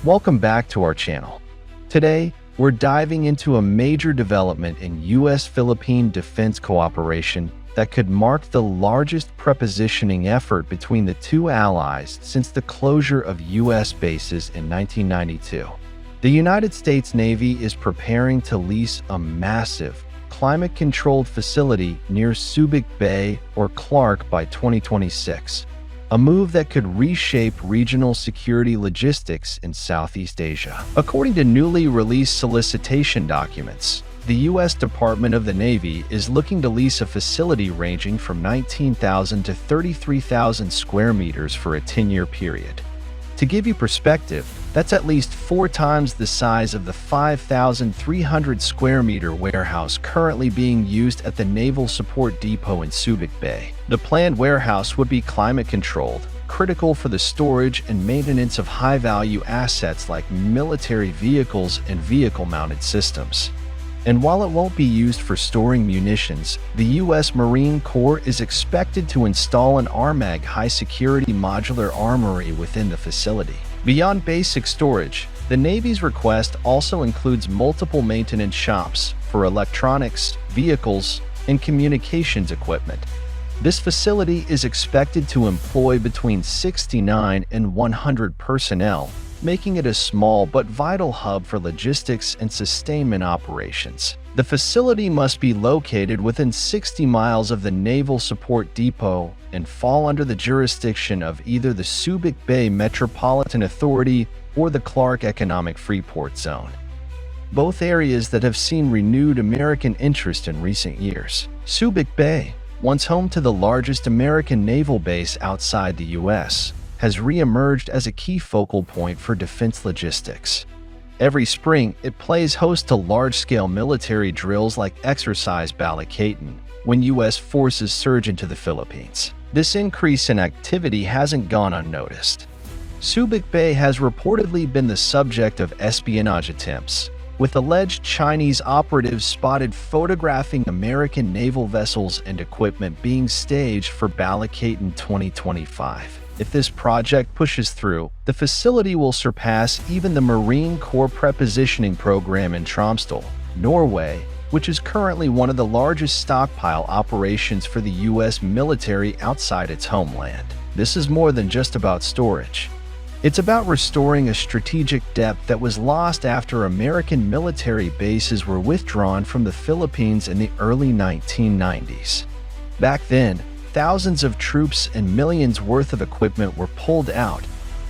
Welcome back to our channel. Today, we're diving into a major development in U.S. Philippine defense cooperation that could mark the largest prepositioning effort between the two allies since the closure of U.S. bases in 1992. The United States Navy is preparing to lease a massive, climate-controlled facility near Subic Bay or Clark by 2026, a move that could reshape regional security logistics in Southeast Asia. According to newly released solicitation documents, the U.S. Department of the Navy is looking to lease a facility ranging from 19,000 to 33,000 square meters for a 10-year period. To give you perspective, that's at least 4 times the size of the 5,300 square meter warehouse currently being used at the Naval Support Depot in Subic Bay. The planned warehouse would be climate-controlled, critical for the storage and maintenance of high-value assets like military vehicles and vehicle-mounted systems. And while it won't be used for storing munitions, the U.S. Marine Corps is expected to install an Armag high-security modular armory within the facility. Beyond basic storage, the Navy's request also includes multiple maintenance shops for electronics, vehicles, and communications equipment. This facility is expected to employ between 69 and 100 personnel, making it a small but vital hub for logistics and sustainment operations. The facility must be located within 60 miles of the Naval Support Depot and fall under the jurisdiction of either the Subic Bay Metropolitan Authority or the Clark Economic Freeport Zone, both areas that have seen renewed American interest in recent years. Subic Bay, once home to the largest American naval base outside the U.S., has re-emerged as a key focal point for defense logistics. Every spring, it plays host to large-scale military drills like Exercise Balikatan, when U.S. forces surge into the Philippines. This increase in activity hasn't gone unnoticed. Subic Bay has reportedly been the subject of espionage attempts, with alleged Chinese operatives spotted photographing American naval vessels and equipment being staged for Balikatan 2025. If this project pushes through, the facility will surpass even the Marine Corps prepositioning program in Tromsø, Norway, which is currently one of the largest stockpile operations for the U.S. military outside its homeland. This is more than just about storage. It's about restoring a strategic depth that was lost after American military bases were withdrawn from the Philippines in the early 1990s. Back then, thousands of troops and millions worth of equipment were pulled out,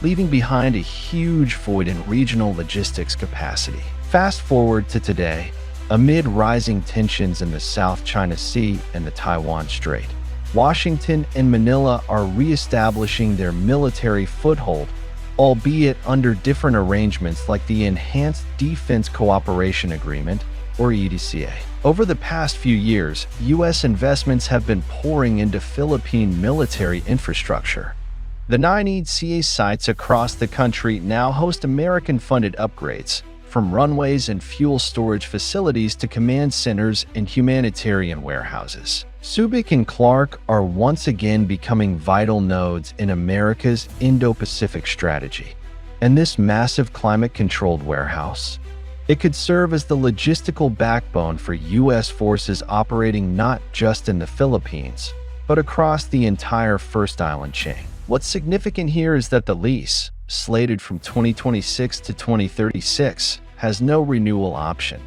leaving behind a huge void in regional logistics capacity. Fast forward to today, amid rising tensions in the South China Sea and the Taiwan Strait, Washington and Manila are re-establishing their military foothold, albeit under different arrangements like the Enhanced Defense Cooperation Agreement, or EDCA. Over the past few years, U.S. investments have been pouring into Philippine military infrastructure. The 9 EDCA sites across the country now host American-funded upgrades, from runways and fuel storage facilities to command centers and humanitarian warehouses. Subic and Clark are once again becoming vital nodes in America's Indo-Pacific strategy. And this massive climate-controlled warehouse, it could serve as the logistical backbone for U.S. forces operating not just in the Philippines, but across the entire First Island chain. What's significant here is that the lease, slated from 2026 to 2036, has no renewal option.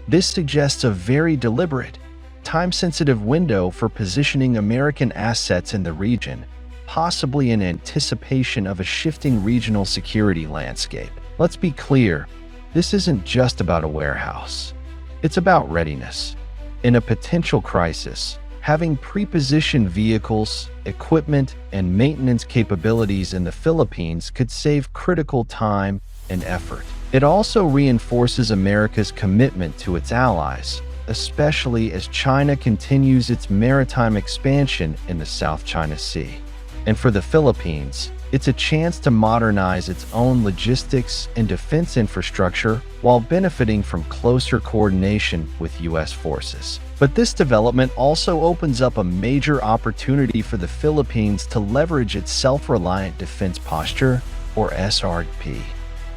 This suggests a very deliberate, time-sensitive window for positioning American assets in the region, possibly in anticipation of a shifting regional security landscape. Let's be clear. This isn't just about a warehouse. It's about readiness. In a potential crisis, having pre-positioned vehicles, equipment, and maintenance capabilities in the Philippines could save critical time and effort. It also reinforces America's commitment to its allies, especially as China continues its maritime expansion in the South China Sea. And for the Philippines, it's a chance to modernize its own logistics and defense infrastructure while benefiting from closer coordination with U.S. forces. But this development also opens up a major opportunity for the Philippines to leverage its self-reliant defense posture, or SRDP.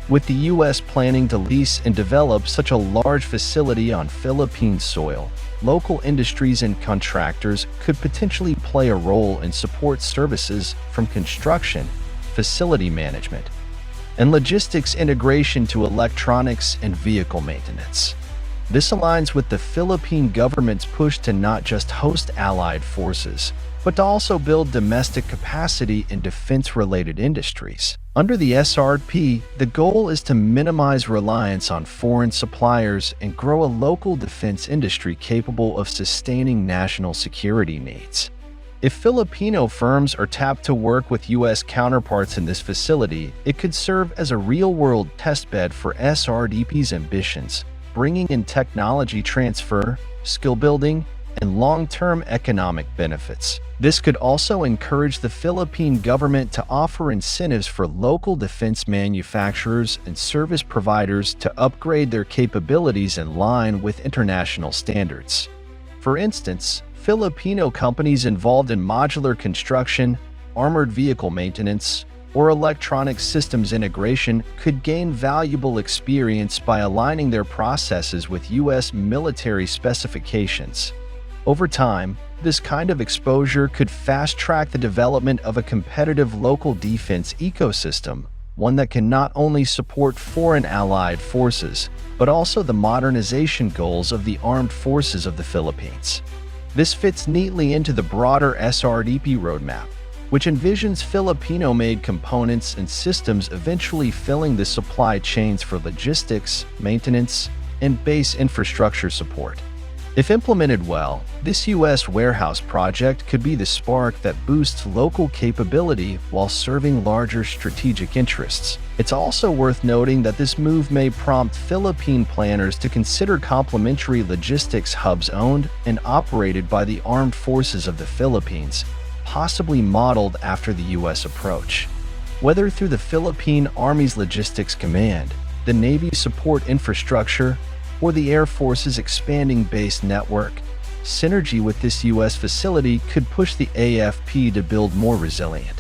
With the U.S. planning to lease and develop such a large facility on Philippine soil, local industries and contractors could potentially play a role in support services from construction, facility management, and logistics integration to electronics and vehicle maintenance. This aligns with the Philippine government's push to not just host allied forces, but to also build domestic capacity in defense-related industries. Under the SRDP, the goal is to minimize reliance on foreign suppliers and grow a local defense industry capable of sustaining national security needs. If Filipino firms are tapped to work with U.S. counterparts in this facility, it could serve as a real-world testbed for SRDP's ambitions, bringing in technology transfer, skill building, and long-term economic benefits. This could also encourage the Philippine government to offer incentives for local defense manufacturers and service providers to upgrade their capabilities in line with international standards. For instance, Filipino companies involved in modular construction, armored vehicle maintenance, or electronic systems integration could gain valuable experience by aligning their processes with U.S. military specifications. Over time, this kind of exposure could fast-track the development of a competitive local defense ecosystem, one that can not only support foreign allied forces, but also the modernization goals of the armed forces of the Philippines. This fits neatly into the broader SRDP roadmap, which envisions Filipino-made components and systems eventually filling the supply chains for logistics, maintenance, and base infrastructure support. If implemented well, this U.S. warehouse project could be the spark that boosts local capability while serving larger strategic interests. It's also worth noting that this move may prompt Philippine planners to consider complementary logistics hubs owned and operated by the armed forces of the Philippines, possibly modeled after the U.S. approach. Whether through the Philippine Army's Logistics Command, the Navy's support infrastructure, or the Air Force's expanding base network, synergy with this U.S. facility could push the AFP to build more resilient,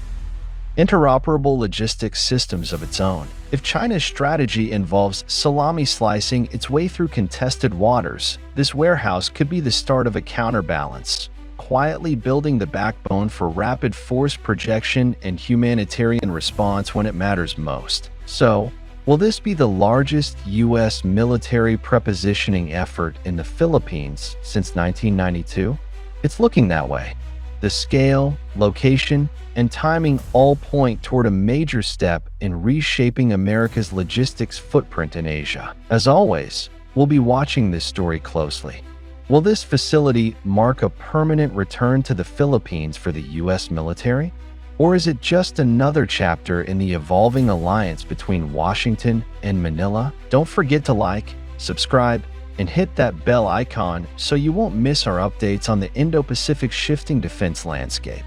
interoperable logistics systems of its own. If China's strategy involves salami slicing its way through contested waters, this warehouse could be the start of a counterbalance, quietly building the backbone for rapid force projection and humanitarian response when it matters most. So, will this be the largest U.S. military prepositioning effort in the Philippines since 1992? It's looking that way. The scale, location, and timing all point toward a major step in reshaping America's logistics footprint in Asia. As always, we'll be watching this story closely. Will this facility mark a permanent return to the Philippines for the U.S. military? Or is it just another chapter in the evolving alliance between Washington and Manila? Don't forget to like, subscribe, and hit that bell icon so you won't miss our updates on the Indo-Pacific shifting defense landscape.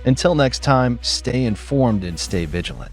Until next time, stay informed and stay vigilant.